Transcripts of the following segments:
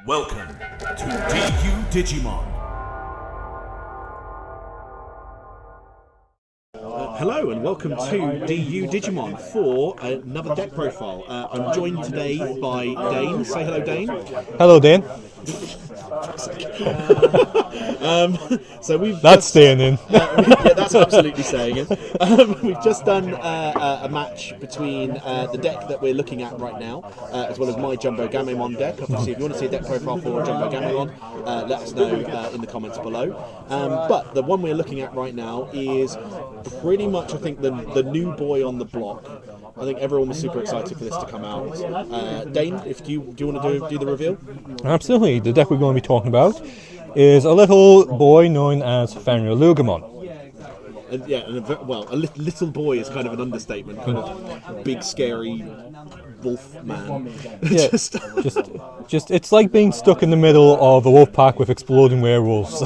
Welcome to DU Digimon. Hello and welcome to DU Digimon for another deck profile. I'm joined today by Dane. Say hello, Dane. Hello, Dane. That's staying in. Yeah, that's absolutely staying in. We've just done a match between the deck that we're looking at right now, as well as my JumboGamemon deck. Obviously, if you want to see a deck profile for JumboGamemon, let us know in the comments below. But the one we're looking at right now is pretty much, I think, the new boy on the block. I think everyone was super excited for this to come out. Dane, do you want to do the reveal? Absolutely. The deck we're going to be talking about is a little boy known as Fenriloogamon. A little boy is kind of an understatement. Kind of big, scary wolf man. Yeah, just it's like being stuck in the middle of a wolf pack with exploding werewolves.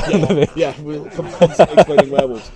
Yeah, exploding werewolves.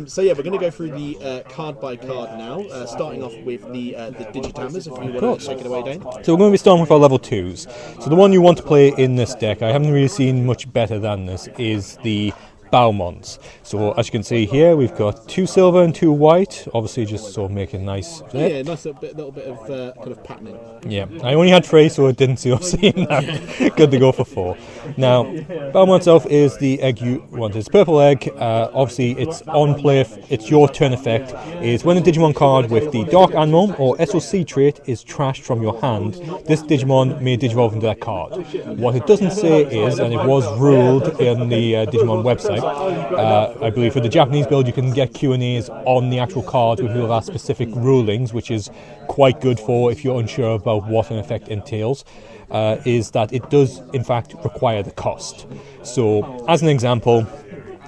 So yeah, we're going to go through the card by card now, starting off with the Digitamers, if you want to take it away, Dane. So we're going to be starting with our level 2s. So the one you want to play in this deck, I haven't really seen much better than this, is the Baumons. So as you can see here, we've got 2 silver and 2 white, obviously just sort of make it nice. Yeah, nice little bit of kind of patterning. Yeah, I only had 3, so it didn't see us seeing that. Good to go for 4. Now, Baumon itself is the egg you want. It's purple egg. Obviously, it's on play. It's your turn effect. Is when a Digimon card with the Dark Animal or SOC trait is trashed from your hand, this Digimon may digivolve into that card. What it doesn't say is, and it was ruled in the Digimon website, I believe for the Japanese build you can get Q&As on the actual cards with all our specific rulings, which is quite good for if you're unsure about what an effect entails, is that it does in fact require the cost. So as an example,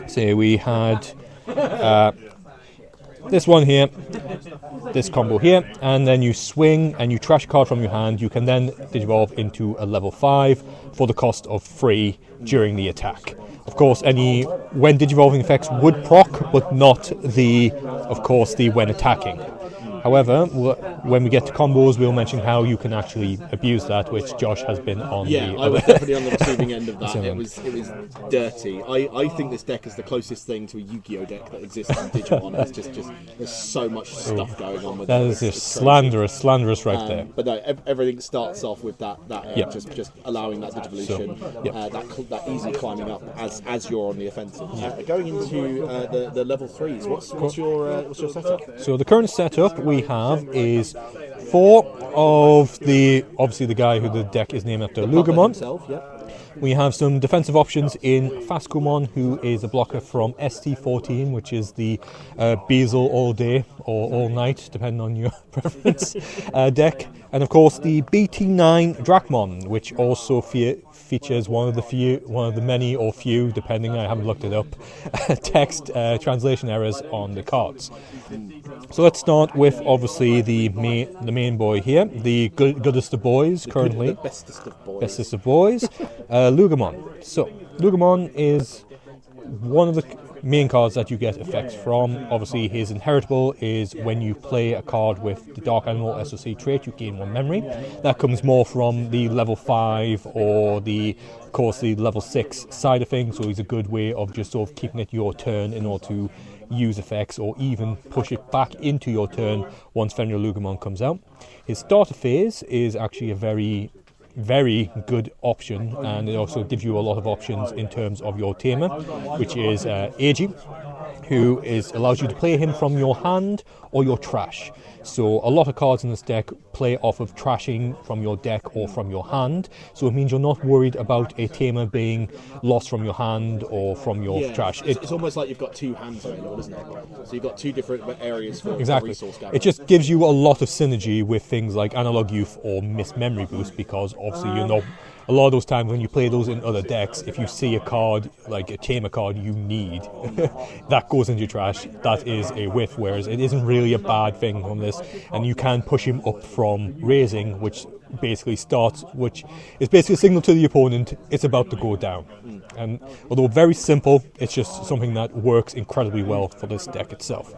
say we had this one here, this combo here, and then you swing and you trash a card from your hand, you can then digivolve into a level 5 for the cost of 3 during the attack. Of course, when digivolving effects would proc, but not the when attacking. However, when we get to combos, we'll mention how you can actually abuse that, which Josh has been on. Yeah, I was definitely on the receiving end of that. It was dirty. I think this deck is the closest thing to a Yu-Gi-Oh deck that exists in Digimon. It's just there's so much stuff going on with it. That is just slanderous right there. But no, everything starts off with that just allowing that digivolution, that easy climbing up as you're on the offensive. Going into the level 3s, what's your setup? So the current setup we have is 4 of obviously the guy who the deck is named after, Loogamon. Himself, yeah. We have some defensive options in Fastgomon, who is a blocker from ST14, which is the Beazle all day or all night, depending on your preference, deck. And of course the BT9 Dracmon, which also features one of the many or few, depending, I haven't looked it up, text translation errors on the cards. So let's start with obviously the main boy here, the goodest of boys currently. The bestest of boys. Bestest of boys, Loogamon. So Loogamon is one of the main cards that you get effects from. Obviously his inheritable is when you play a card with the Dark Animal SOC trait, you gain 1 memory. That comes more from the level 5 or the level 6 side of things, so he's a good way of just sort of keeping it your turn in order to use effects or even push it back into your turn once Fenriloogamon comes out. His starter phase is actually a very good option, and it also gives you a lot of options in terms of your Tamer, which is Agi, who allows you to play him from your hand or your trash. So a lot of cards in this deck play off of trashing from your deck or from your hand, so it means you're not worried about a Tamer being lost from your hand or from your trash. It's almost like you've got 2 hands available, isn't it? So you've got 2 different areas for resource gathering. It just gives you a lot of synergy with things like Analog Youth or Miss Memory Boost, because obviously a lot of those times when you play those in other decks, if you see a card, like a Tamer card you need, that goes into your trash, that is a whiff, whereas it isn't really a bad thing on this, and you can push him up from raising, which is basically a signal to the opponent it's about to go down. And although very simple, it's just something that works incredibly well for this deck itself.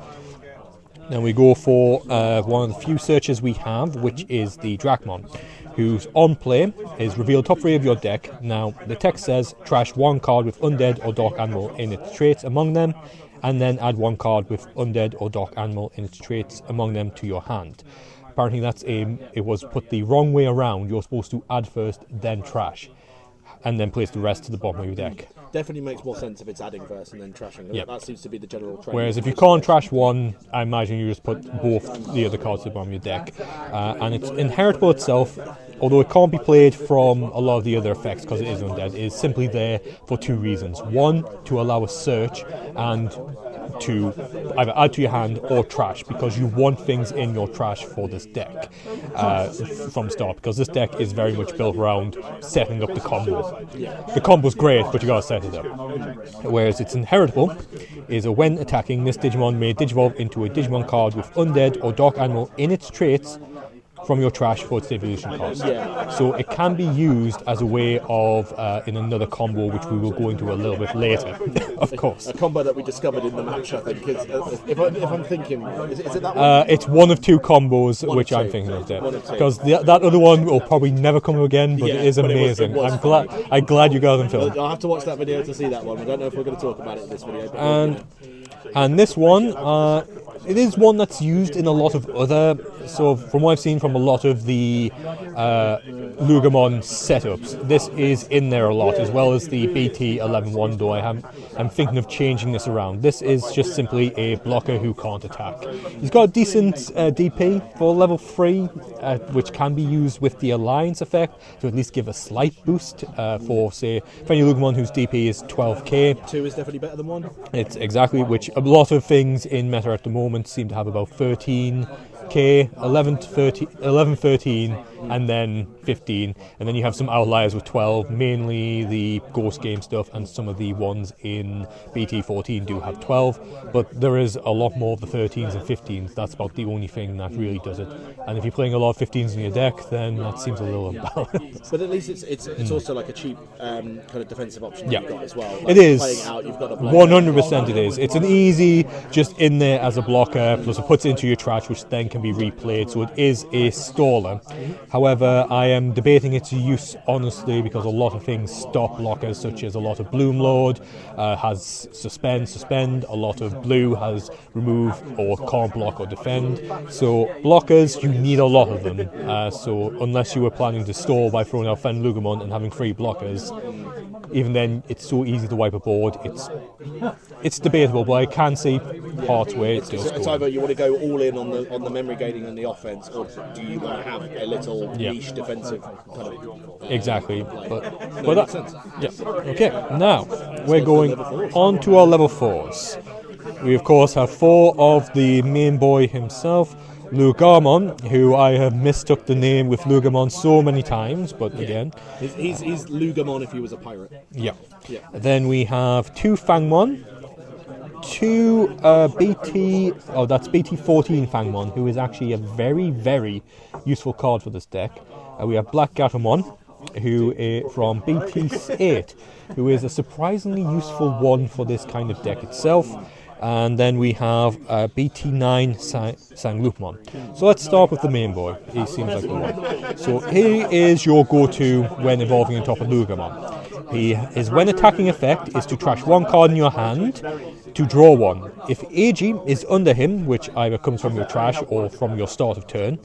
Then we go for one of the few searches we have, which is the Dracmon. who's on play is reveal top 3 of your deck. Now, the text says trash 1 card with undead or dark animal in its traits among them, and then add 1 card with undead or dark animal in its traits among them to your hand. Apparently it was put the wrong way around. You're supposed to add first, then trash, and then place the rest to the bottom of your deck. Definitely makes more sense if it's adding first and then trashing. Yep. That seems to be the general trend. Whereas if you can't trash 1, I imagine you just put both the other cards to the bottom of your deck. And it's inheritable itself, although it can't be played from a lot of the other effects because it is undead. It is simply there for 2 reasons. 1, to allow a search, and to either add to your hand or trash, because you want things in your trash for this deck from start, because this deck is very much built around setting up the combo. The combo's great, but you gotta set it up. Whereas its inheritable is when attacking, this Digimon may digivolve into a Digimon card with undead or dark animal in its traits from your trash for its evolution cost. So it can be used as a way of, in another combo, which we will go into a little bit later, of course. A combo that we discovered in the match, I think. If I'm thinking, is it that one? It's one of 2 combos which I'm thinking of there. Because that other one will probably never come again, but it is amazing. I'm glad you got them filmed. I'll have to watch that video to see that one. I don't know if we're going to talk about it in this video. And this one, it is one that's used in a lot of other, so from what I've seen from a lot of the Loogamon setups, this is in there a lot, as well as the BT14, though I'm thinking of changing this around. This is just simply a blocker who can't attack. He's got a decent DP for level 3, which can be used with the Alliance effect to at least give a slight boost for, say, Fenriloogamon, whose DP is 12k. 2 is definitely better than 1. It's exactly, which a lot of things in meta at the moment seem to have about 13k, 11, 13, and then 15, and then you have some outliers with 12, mainly the Ghost Game stuff, and some of the ones in BT14 do have 12, but there is a lot more of the 13s and 15s. That's about the only thing that really does it, and if you're playing a lot of 15s in your deck, then that seems a little unbalanced. But at least it's also like a cheap kind of defensive option that you've got as well. Like it is. Playing out, you've got a 100% it is. It's an easy, just in there as a blocker, plus it puts it into your trash, which then can be replayed, so it is a staller. However, I am debating its use, honestly, because a lot of things stop blockers, such as a lot of Bloom Lord has suspend, a lot of Blue has remove or can't block or defend. So blockers, you need a lot of them. So unless you were planning to stall by throwing out Fenriloogamon and having 3 blockers, even then it's so easy to wipe a board. It's debatable, but I can see parts where it does. It's either you want to go all in on the memory gating and the offense, or do you want to have a little niche defensive kind of exactly. But that makes sense. Yeah. Okay. Now we're going on to our level 4s. We of course have 4 of the main boy himself, Loogamon, who I have mistook the name with Loogamon so many times, but again, he's Loogamon if he was a pirate. Yeah. Then we have 2 Fangmon, 2 that's BT14 Fangmon, who is actually a very, very useful card for this deck. We have Black Gatomon, who is from BT8, who is a surprisingly useful one for this kind of deck itself. And then we have BT9 Fenriloogamon. So let's start with the main boy. He seems like the one. So he is your go-to when evolving on top of Loogamon. His when attacking effect is to trash 1 card in your hand to draw 1. If AG is under him, which either comes from your trash or from your start of turn,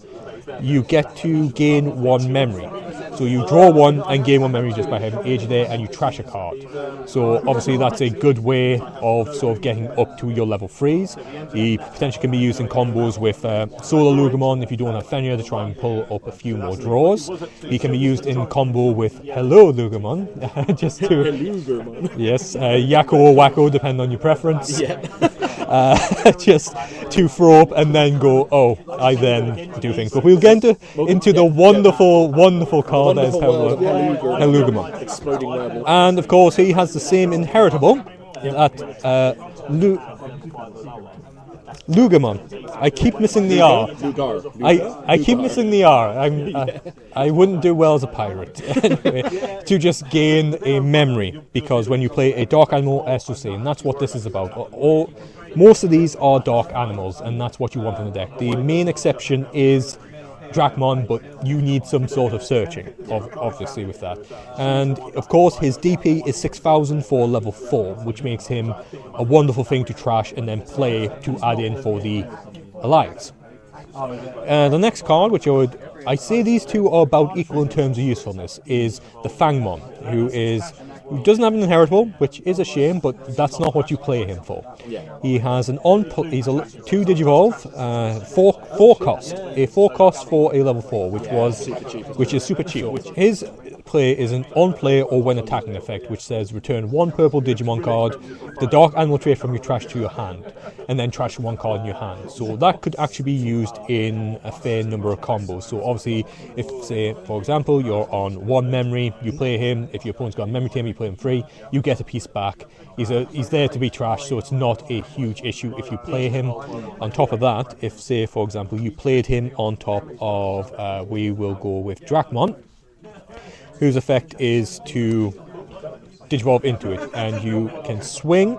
you get to gain 1 memory. So you draw 1 and gain 1 memory just by having AG there, and you trash a card. So obviously that's a good way of sort of getting up to your level 3s. He potentially can be used in combos with Solar Loogamon if you don't have Fenrir to try and pull up a few more draws. He can be used in combo with Hello Loogamon, just to yes, Yakko or Wacko, depending on your preference. Just to throw up and then go, I then do things. But we'll get into the wonderful card that is Fenriloogamon. Exploding werewolf. And of course he has the same inheritable that Loogamon. I keep missing the R. I keep missing the R. I wouldn't do well as a pirate. Anyway, to just gain a memory, because when you play a dark animal SOC, and that's what this is about. Most of these are dark animals, and that's what you want in the deck. The main exception is Drakmon, but you need some sort of searching, obviously, with that. And of course, his DP is 6,000 for level 4, which makes him a wonderful thing to trash and then play to add in for the Alliance. The next card, which I say these two are about equal in terms of usefulness, is the Fangmon, who doesn't have an inheritable, which is a shame, but that's not what you play him for. Yeah. He has he's a 2 Digivolve, 4 cost, a 4 cost for a level 4, which is super cheap. His play is an on play or when attacking effect, which says return 1 purple Digimon card, the dark animal trait from your trash to your hand, and then trash 1 card in your hand. So that could actually be used in a fair number of combos. So obviously, if, say, for example, you're on 1 memory, you play him. If your opponent's got a memory tamer, you play him free. You get a piece back. He's there to be trashed, so it's not a huge issue if you play him. On top of that, if, say, for example, you played him on top of, we will go with Drakmon, whose effect is to Digivolve into it, and you can swing,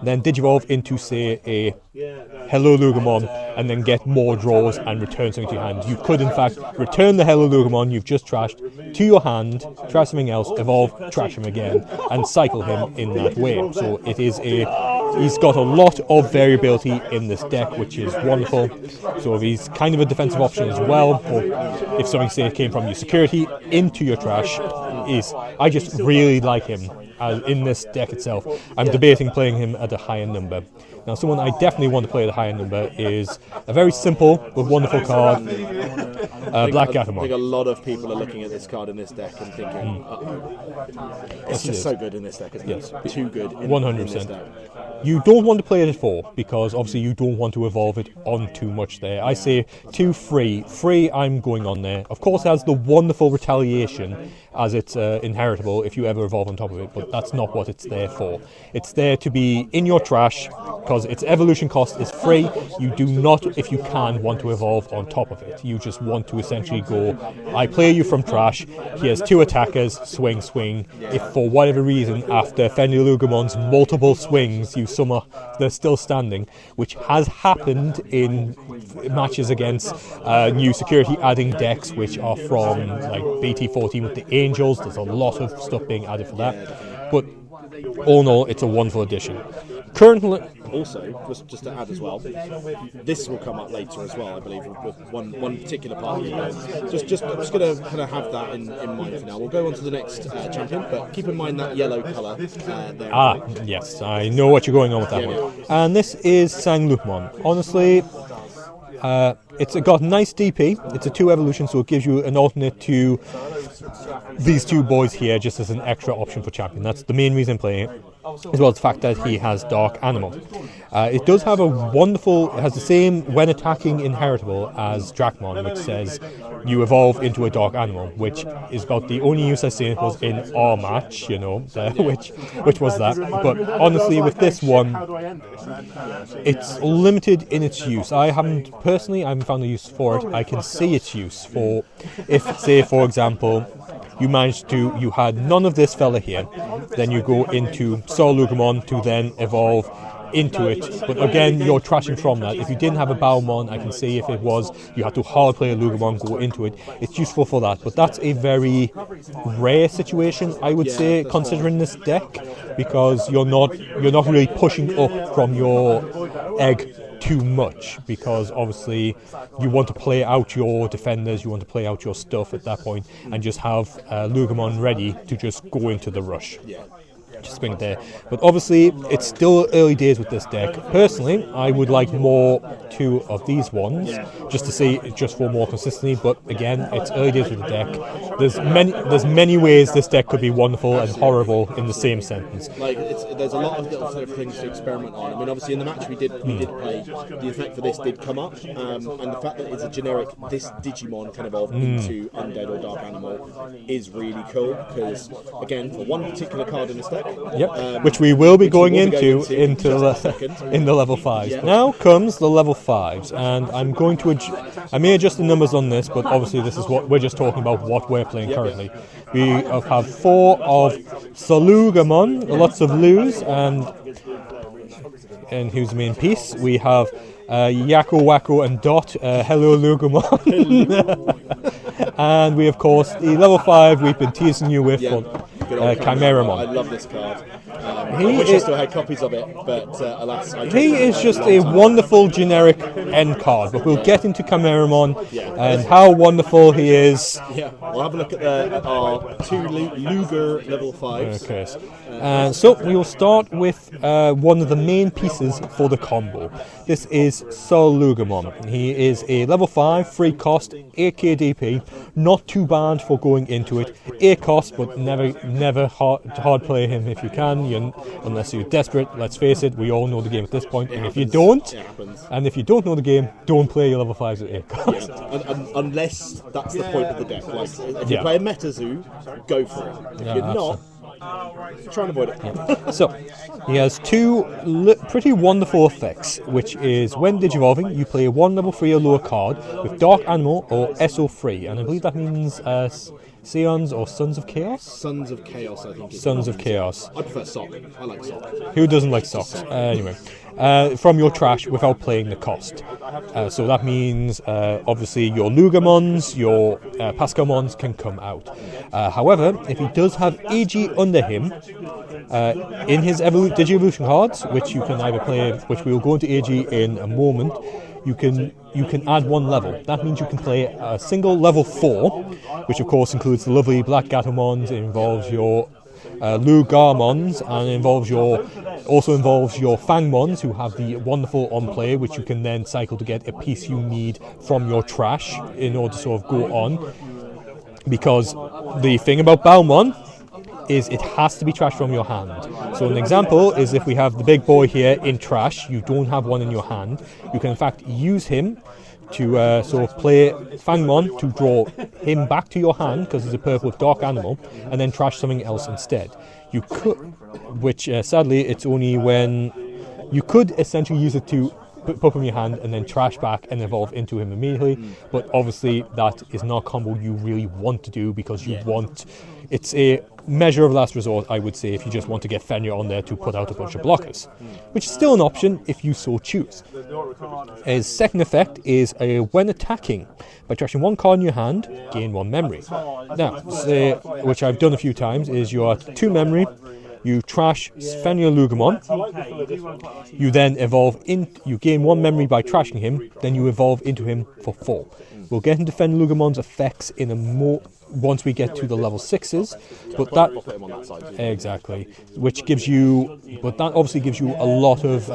then Digivolve into, say, a Hello Loogamon, and then get more draws and return something to your hand. You could, in fact, return the Hello Loogamon you've just trashed to your hand, trash something else, evolve, trash him again, and cycle him in that way. So it is he's got a lot of variability in this deck, which is wonderful. So he's kind of a defensive option as well, or if something, say, came from your security into your trash. I just really like him in this deck itself. I'm debating playing him at a higher number. Now, someone I definitely want to play at a higher number is a very simple but wonderful card, Black Gatomon. I think a lot of people are looking at this card in this deck and thinking, it's just so good in this deck, isn't it? Too good in 100%. this deck. You don't want to play it at 4, because obviously you don't want to evolve it on too much there. I say 2 free. Free, I'm going on there. Of course, it has the wonderful retaliation as it's inheritable if you ever evolve on top of it, but that's not what it's there for. It's there to be in your trash, because its evolution cost is free. You do not, if you can, want to evolve on top of it. You just want to essentially go, I play you from trash, he has 2 attackers, swing, swing. If for whatever reason, after Fenriloogamon's multiple swings, you somehow they're still standing, which has happened in matches against new security adding decks, which are from like BT14 with the Angels. There's a lot of stuff being added for that. But all in all, it's a wonderful addition. Currently, also, just to add as well, this will come up later as well, I believe, with one particular part. I'm just going to kind of have that in mind for now. We'll go on to the next champion, but keep in mind that yellow colour there. Yes, I know what you're going on with that one. And this is Fenriloogamon. Honestly, it's got nice DP. It's a 2 evolution, so it gives you an alternate to these 2 boys here, just as an extra option for champion. That's the main reason I'm playing it, as well as the fact that he has Dark Animal. It does have it has the same when attacking inheritable as Drakmon, which says you evolve into a Dark Animal, which is about the only use I've seen was in our match, which was that. But honestly, with this one, it's limited in its use. I haven't found a use for it. I can see its use for, if, say, for example, you had none of this fella here, then you go into Fenriloogamon to then evolve into it, but again, you're trashing from that. If you didn't have a Bowmon, I can see if it was, you had to hard play a Loogamon, go into it. It's useful for that, but that's a very rare situation, I would say, considering this deck, because you're not really pushing up from your egg too much, because obviously you want to play out your defenders, you want to play out your stuff at that point, and just have Loogamon ready to just go into the rush. Just bring it there. But obviously, it's still early days with this deck. Personally, I would like more 2 of these ones, just to see, just for more consistency. But again, it's early days with the deck. There's many ways this deck could be wonderful and horrible in the same sentence. There's a lot of little things to experiment on. I mean, obviously in the match we did play, the effect for this did come up, and the fact that it's a generic, this Digimon can evolve into Undead or Dark Animal is really cool, because again, for one particular card in this deck, which we will be going into in the level 5s. Now comes the level 5s, and I'm going to I may adjust the numbers on this, but obviously this is what we're just talking about, what we're playing currently. We have 4 of Fenriloogamon, lots of Loos, and who's the main piece? We have Yakko, Wacko, and Dot. Hello, Loogamon. And we, of course, the level 5 we've been teasing you with for Chimeramon. I love this card. I wish I still had copies of it, but alas, I don't. He is just a wonderful generic end card, but we'll get into Chimeramon and how wonderful he is. Yeah, we'll have a look at our 2 Luger level 5s. Okay. So we will start with one of the main pieces for the combo. This is Fenriloogamon. He is a level 5, free cost, 8k DP. Not too bad for going into it. 8 cost, but never hard play him if you can, unless you're desperate. Let's face it, we all know the game at this point. And if you don't know the game, don't play your level 5s at 8 cost. Yeah. Unless that's the point of the deck. Like, if you play a Meta Zoo, go for it. If you're not, try and avoid it. So, he has 2 pretty wonderful effects, which is when Digivolving, you play 1 level 3 or lower card with Dark Animal or SO3, and I believe that means Scions or Sons of Chaos? Sons of Chaos, I think. Sons of Chaos. I prefer Sock. I like Sock. Who doesn't like Socks? Anyway. From your trash without playing the cost. So that means, obviously, your Loogamons, your Pascalmons can come out. However, if he does have AG under him, in his Digivolution cards, which you can either play, which we will go into AG in a moment, you can add 1 level. That means you can play a single level 4, which of course includes the lovely Black Gatomons. It involves your Loogamons, and it also involves your Fangmons, who have the wonderful on play, which you can then cycle to get a piece you need from your trash in order to sort of go on. Because the thing about Balmon is it has to be trash from your hand. So an example is if we have the big boy here in trash, you don't have one in your hand, you can in fact use him to sort of play Fangmon to draw him back to your hand because he's a purple with Dark Animal, and then trash something else instead. You could, which sadly it's only when you could essentially use it to put him in your hand and then trash back and evolve into him immediately, but obviously that is not a combo you really want to do because you want, it's a measure of last resort, I would say, if you just want to get Fenrir on there to put out a bunch of blockers, which is still an option if you so choose. His second effect is when attacking, by trashing 1 card in your hand, gain 1 memory. Now, which I've done a few times, is you are 2 memory, you trash Fenriloogamon, you then you gain 1 memory by trashing him, then you evolve into him for 4. We'll get into Fenriloogamon's effects in once we get to the level 6s, but exactly, which gives you, but that obviously gives you a lot of,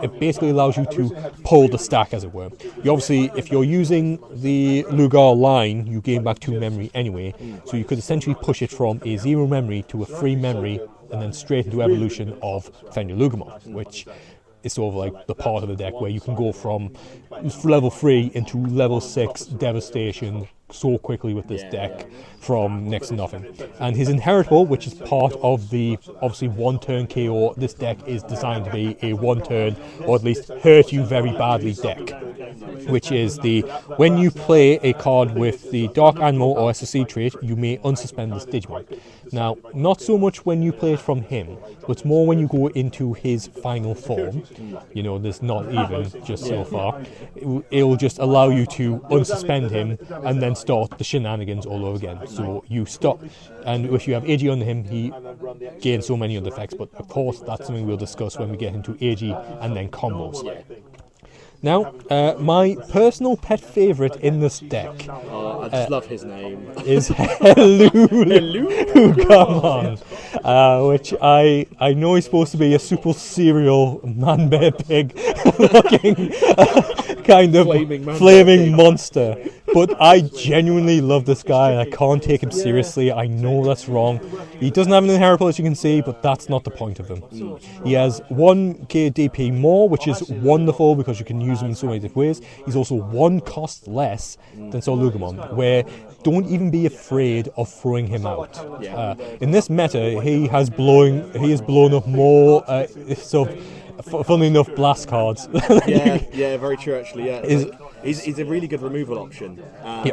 it basically allows you to pull the stack, as it were. You obviously, if you're using the Lugar line, you gain back 2 memory anyway, so you could essentially push it from a 0 memory to a 3 memory, and then straight into evolution of Fenriloogamon, which is sort of like the part of the deck where you can go from level 3 into level 6 devastation so quickly with this deck from next to nothing. And his inheritable, which is part of the obviously 1 turn KO, this deck is designed to be a 1 turn or at least hurt you very badly deck, which is when you play a card with the Dark Animal or SSC trait, you may unsuspend this Digimon. Now, not so much when you play it from him, but it's more when you go into his final form. There's not even just so far. It'll just allow you to unsuspend him and then start the shenanigans all over again. So you stop, and if you have AG on him, he gains so many other effects, but of course that's something we'll discuss when we get into AG and then combos. Now, my personal pet favourite in this deck, I just love his name, is Fenriloogamon, which I know he's supposed to be a super serial man bear pig looking kind of flaming monster, but I genuinely love this guy and I can't take him seriously. I know that's wrong. He doesn't have an inheritable, as you can see, but that's not the point of him. He has 1k DP more, which is wonderful because you can use him in so many different ways. He's also 1 cost less than Fenriloogamon, where don't even be afraid of throwing him out. In this meta, he has blown up more funnily enough, blast cards. Yeah, very true actually. Yeah, he's a really good removal option. And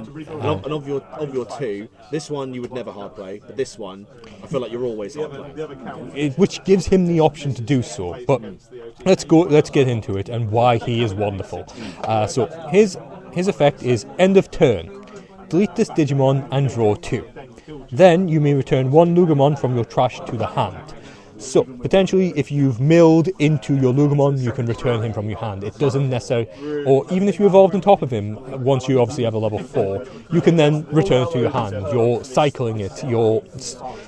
of your two, this one you would never hard play, but this one I feel like you're always hard play. Which gives him the option to do so. But let's get into it and why he is wonderful. So his effect is end of turn. Delete this Digimon and draw 2. Then you may return 1 Loogamon from your trash to the hand. So, potentially, if you've milled into your Loogamon, you can return him from your hand. It doesn't necessarily... Or even if you evolved on top of him, once you obviously have a level 4, you can then return it to your hand. You're cycling it.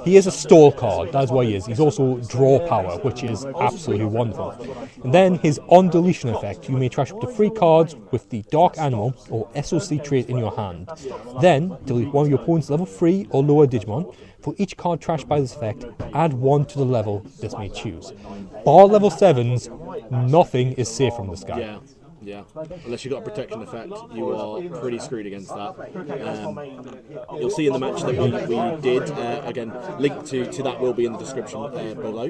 He is a stall card. That's what he is. He's also draw power, which is absolutely wonderful. And then his on-deletion effect. You may trash up to 3 cards with the Dark Animal or SOC trait in your hand. Then, delete one of your opponent's level 3 or lower Digimon. For each card trashed by this effect, add 1 to the level this may choose. Bar level 7s, nothing is safe from this guy. Yeah, unless you've got a protection effect, you are pretty screwed against that. You'll see in the match that we did, again, link to that will be in the description below.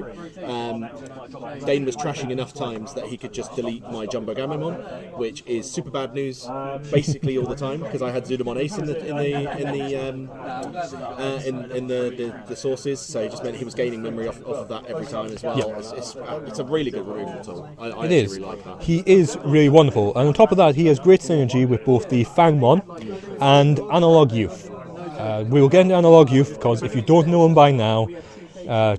Dane was trashing enough times that he could just delete my JumboGamemon, which is super bad news basically all the time, because I had Zudamon Ace in the sources, so it just meant he was gaining memory off of that every time as well. Yeah. It's a really good removal tool. I actually really like that. He is really wonderful. And on top of that, he has great synergy with both the Fangmon and Analog Youth. We will get into Analog Youth because if you don't know him by now, have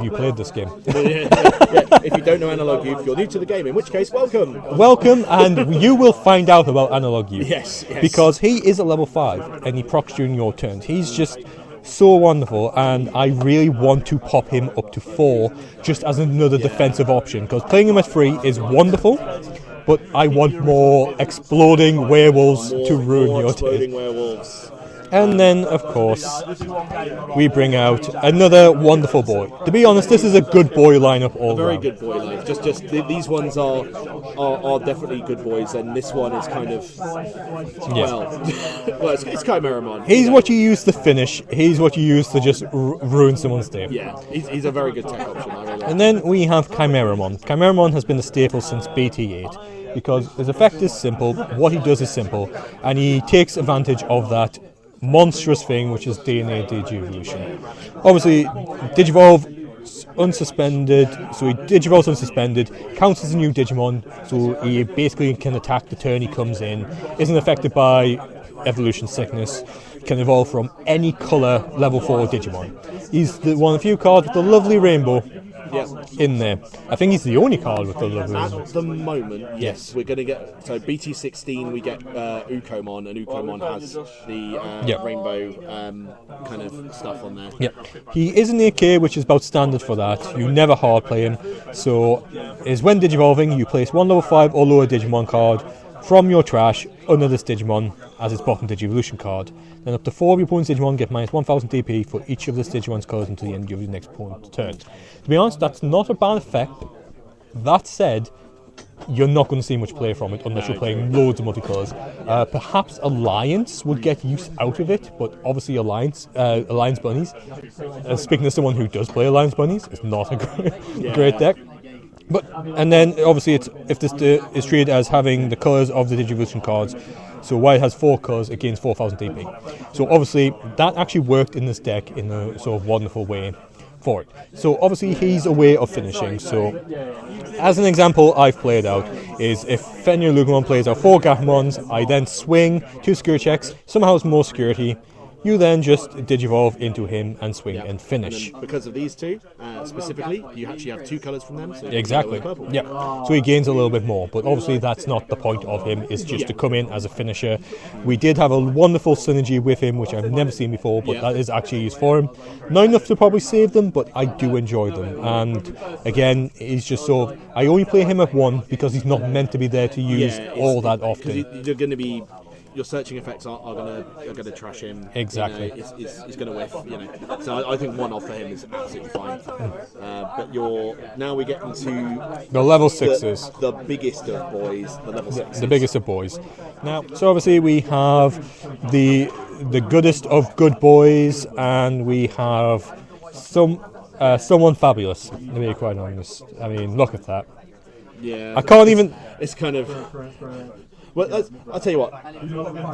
you played this game? If you don't know Analog Youth, you're new to the game, in which case, welcome! Welcome, and you will find out about Analog Youth. Yes. Because he is a level 5, and he procs during your turns. He's just so wonderful, and I really want to pop him up to 4 just as another defensive option, because playing him at 3 is wonderful, but I want more exploding werewolves to ruin your day. Werewolves. And then, of course, we bring out another wonderful boy. To be honest, this is a good boy lineup all Very round. good boy lineup. Just these ones are definitely good boys, and this one is kind of well, it's Chimeramon. He's what you use to finish. He's what you use to just ruin someone's day. Yeah, he's a very good tech option. I really like And then we have Chimeramon. Chimeramon has been a staple since BT8 because his effect is simple, what he does is simple, and he takes advantage of that monstrous thing which is DNA Digivolution. Obviously, Digivolve unsuspended, so he Digivolves unsuspended, counts as a new Digimon, so he basically can attack the turn he comes in, isn't affected by evolution sickness, can evolve from any colour level 4 Digimon. He's one of the few cards with the lovely rainbow in there. I think he's the only card with the lovely rainbow. At the moment, yes. We're going to get, so BT14 we get Ukomon, and Ukomon has the rainbow kind of stuff on there. Yeah, he is an 8k, which is about standard for that. You never hard play him. So, is when Digivolving, you place 1 level 5 or lower Digimon card from your trash under this Digimon as its bottom Digivolution card. Then up to 4 of your opponent's Digimon get minus 1000 DP for each of this Digimon's cards until the end of your next opponent's turn. To be honest, that's not a bad effect. That said, you're not going to see much play from it unless you're playing loads of multicolours. Perhaps Alliance would get use out of it, but obviously Alliance Bunnies, speaking as someone who does play Alliance Bunnies, is not a great deck. And then obviously if this is treated as having the colours of the Digivolution cards, so white has 4 colours against 4000 DP. So obviously that actually worked in this deck in a sort of wonderful way for it. So obviously he's a way of finishing. So as an example I've played out is if Fenriloogamon plays out 4 Gammons, I then swing 2 security checks, somehow has more security. You then just Digivolve into him and swing and finish. And because of these two, specifically, you actually have 2 colours from them. So exactly. Yeah. So he gains a little bit more, but obviously that's not the point of him. It's just to come in as a finisher. We did have a wonderful synergy with him, which I've never seen before, but that is actually used for him. Not enough to probably save them, but I do enjoy them. And again, he's just sort of, I only play him at 1 because he's not meant to be there to use all that often. You're going to be. Your searching effects are gonna trash him. Exactly. He's gonna whiff. So I think 1 off for him is absolutely fine. But now we get into the level 6s, the biggest of boys, the level 6s. The biggest of boys. Now, so obviously we have the goodest of good boys, and we have some someone fabulous, to be quite honest. I mean, look at that. Yeah, I can't even. It's kind of. Well, I'll tell you what.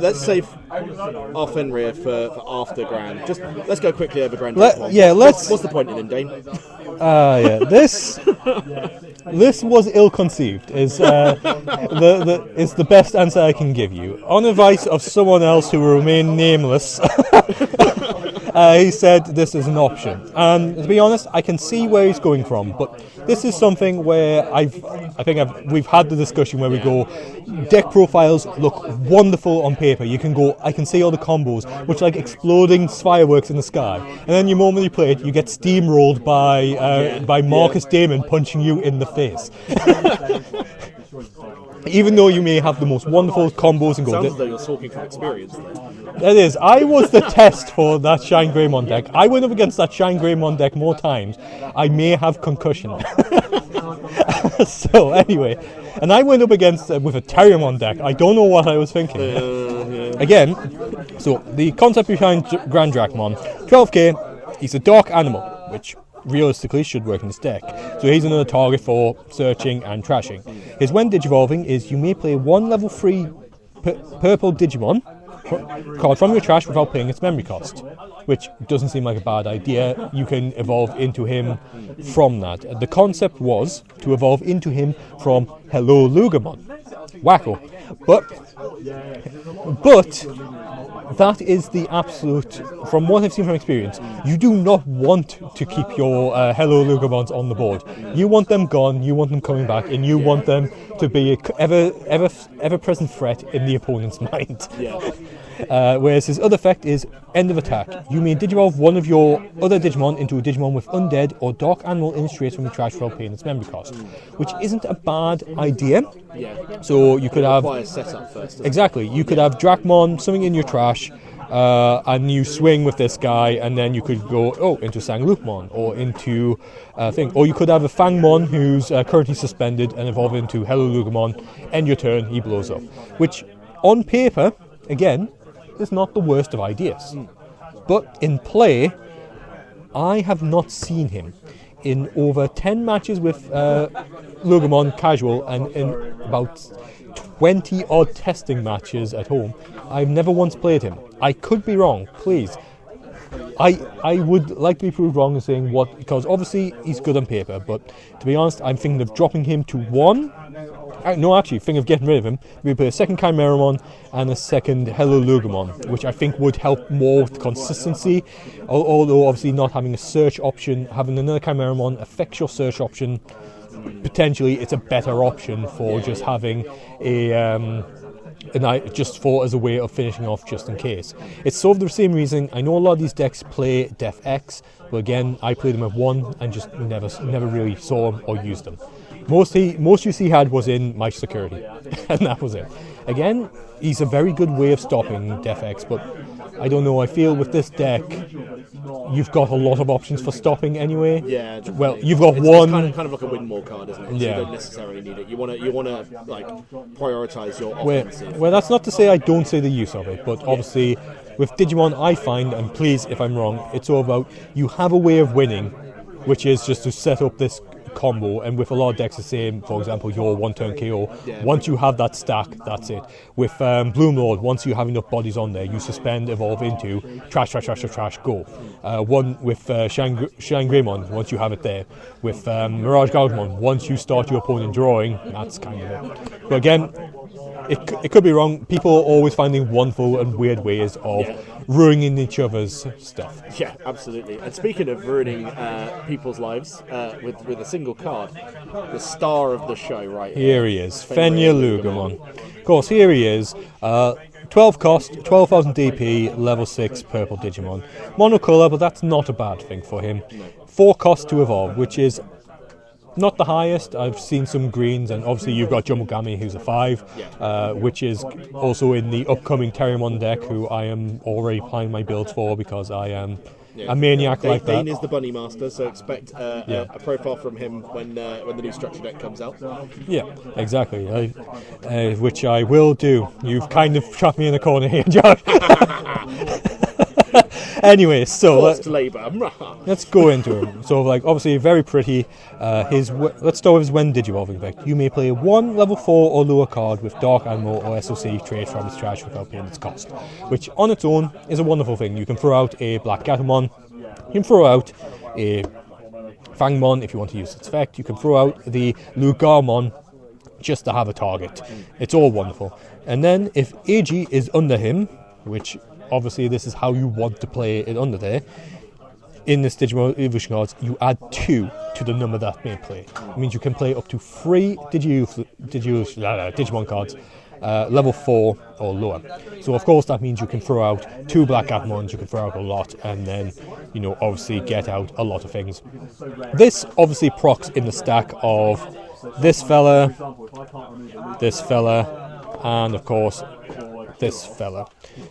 Let's save our Fenrir for after Grand. Just let's go quickly over Grand. Let's. What's the point in him, Dane? This was ill-conceived. Is the best answer I can give you. On advice of someone else who will remain nameless. He said this is an option, and to be honest, I can see where he's going from. But this is something where we've had the discussion where we go, deck profiles look wonderful on paper. You can go, I can see all the combos, which are like exploding fireworks in the sky, and then the moment you play it, you get steamrolled by Marcus Damon punching you in the face. Even though you may have the most wonderful combos and go. Sounds as though you're talking from experience. That is. I was the test for that Shine Greymon deck. I went up against that Shine Greymon deck more times. I may have concussion. So anyway, and I went up against with a Terriermon deck. I don't know what I was thinking. Again, so the concept behind Grand Drakmon, 12k. He's a dark animal, which realistically should work in this deck. So he's another target for searching and trashing. His when digivolving is you may play one level 3 purple Digimon card from your trash without paying its memory cost, which doesn't seem like a bad idea. You can evolve into him from that. The concept was to evolve into him from Hello Loogamon. Wacko. But that is the absolute, from what I've seen from experience, you do not want to keep your Hello Loogamons on the board. You want them gone, you want them coming back, and you want them to be an ever-present threat in the opponent's mind. Whereas his other effect is end of attack. You may digivolve one of your other Digimon into a Digimon with undead or dark animal in traits from the trash without paying its memory cost, which isn't a bad idea. So you could have setup first. Exactly. You could have Drakmon, something in your trash, and you swing with this guy, and then you could go into Fenriloogamon or into or you could have a Fangmon who's currently suspended and evolve into Hello Loogamon. End your turn, he blows up. Which, on paper, again, is not the worst of ideas. But in play, I have not seen him in over 10 matches with Loogamon casual and in about 20 odd testing matches at home. I've never once played him. I could be wrong, please. I would like to be proved wrong in saying what, because obviously he's good on paper, but to be honest, I'm thinking of dropping him to 1. No, actually, thinking of getting rid of him. We put a second Chimeramon and a second Hello Loogamon, which I think would help more with consistency. Although, obviously, not having a search option, having another Chimeramon affects your search option. Potentially, it's a better option for just having just for as a way of finishing off just in case. It's sort of the same reason. I know a lot of these decks play Def X, but again, I played them at 1 and just never really saw them or used them. Most use he had was in my security, and that was it. Again, he's a very good way of stopping Def X, but I don't know, I feel with this deck, you've got a lot of options for stopping anyway. Yeah. Well, you've got one. It's kind of like a win more card, isn't it? So you don't necessarily need it. You want to like prioritize your offensive. Well, that's not to say I don't see the use of it, but obviously with Digimon, I find, and please if I'm wrong, it's all about you have a way of winning, which is just to set up this combo, and with a lot of decks the same. For example, your one turn KO, once you have that stack, that's it. With Bloomlord, once you have enough bodies on there, you suspend, evolve into trash, go. One with Shine Greymon, once you have it there. With Mirage Gougemon, once you start your opponent drawing, that's kind of it. But again, it could be wrong. People are always finding wonderful and weird ways of ruining each other's stuff. Yeah, absolutely. And speaking of ruining people's lives with a single card, the star of the show right here he is, Fenriloogamon. Of course, here he is. 12 cost, 12,000 DP, level 6 purple Digimon. Monocolor, but that's not a bad thing for him. 4 cost to evolve, which is not the highest. I've seen some greens, and obviously you've got JumboGamemon, who's a 5, which is also in the upcoming Terriermon deck, who I am already planning my builds for because I am a maniac like that. Dane is the bunny master, so expect a profile from him when the new structure deck comes out. Yeah, exactly. Which I will do. You've kind of shot me in the corner here, John. Anyway, so Forced labour. let's go into him. So, like, obviously, very pretty. Let's start with his when Digivolving effect. You may play one level 4 or lower card with Dark Animal or SOC trait from its trash without paying its cost, which on its own is a wonderful thing. You can throw out a Black Gatomon. You can throw out a Fangmon if you want to use its effect. You can throw out the Loogamon just to have a target. It's all wonderful. And then if AG is under him, which obviously this is how you want to play it under there, in this Digimon Evolution cards, you add 2 to the number that may play. It means you can play up to 3 Digimon cards, level 4 or lower. So of course that means you can throw out 2 Black Gatomons, you can throw out a lot, and then, you know, obviously get out a lot of things. This obviously procs in the stack of this fella, and of course this fella.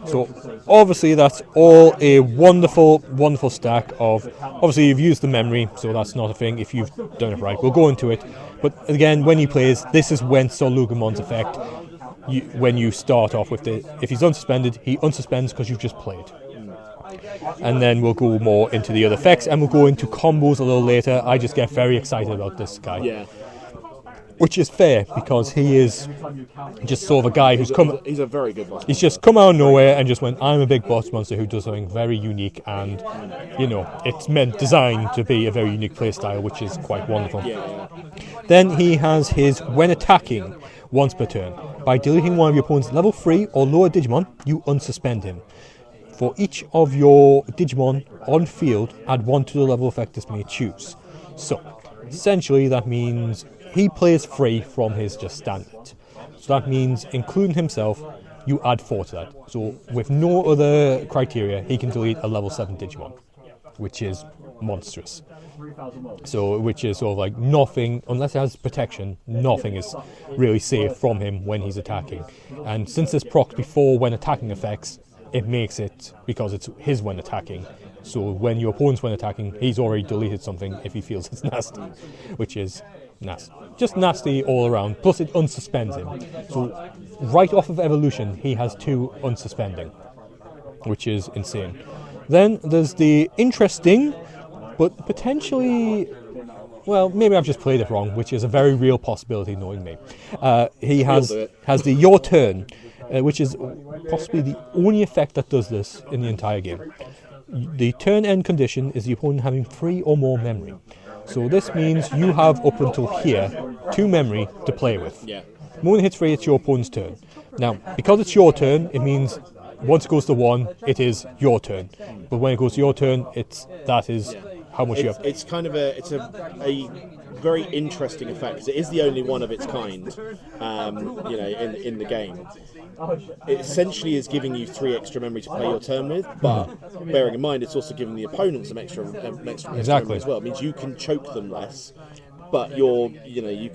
So obviously that's all a wonderful, wonderful stack of. Obviously you've used the memory, so that's not a thing if you've done it right. We'll go into it, but again, when he plays, this is when Loogamon's effect. When you start off with if he's unsuspended, he unsuspends because you've just played. And then we'll go more into the other effects, and we'll go into combos a little later. I just get very excited about this guy. Yeah. Which is fair, because he is just sort of a guy who's come. He's a very good boss. He's just come out of nowhere and just went, I'm a big boss monster who does something very unique, and, you know, it's designed to be a very unique playstyle, which is quite wonderful. Yeah. Then he has his when attacking once per turn. By deleting one of your opponent's level 3 or lower Digimon, you unsuspend him. For each of your Digimon on field, add 1 to the level effect this may choose. So, essentially that means he plays 3 from his just standard. So that means, including himself, you add 4 to that. So with no other criteria, he can delete a level 7 Digimon, which is monstrous. So, which is sort of like nothing, unless it has protection, nothing is really safe from him when he's attacking. And since this procs before when attacking effects, it makes it, because it's his when attacking. So when your opponent's when attacking, he's already deleted something if he feels it's nasty, which is nasty. Just nasty all around, plus it unsuspends him. So right off of evolution, he has 2 unsuspending, which is insane. Then there's the interesting, but potentially, well, maybe I've just played it wrong, which is a very real possibility knowing me. He has the Your Turn, which is possibly the only effect that does this in the entire game. The turn end condition is the opponent having 3 or more memory. So this means you have up until here 2 memory to play with. Yeah. The moment it hits 3, it's your opponent's turn. Now, because it's your turn, it means once it goes to 1, it is your turn. But when it goes to your turn, that is how much you have. It's kind of a very interesting effect, because it is the only one of its kind, you know, in the game. It essentially is giving you 3 extra memory to play your turn with, but bearing in mind it's also giving the opponent some extra memory as well. It means you can choke them less, but you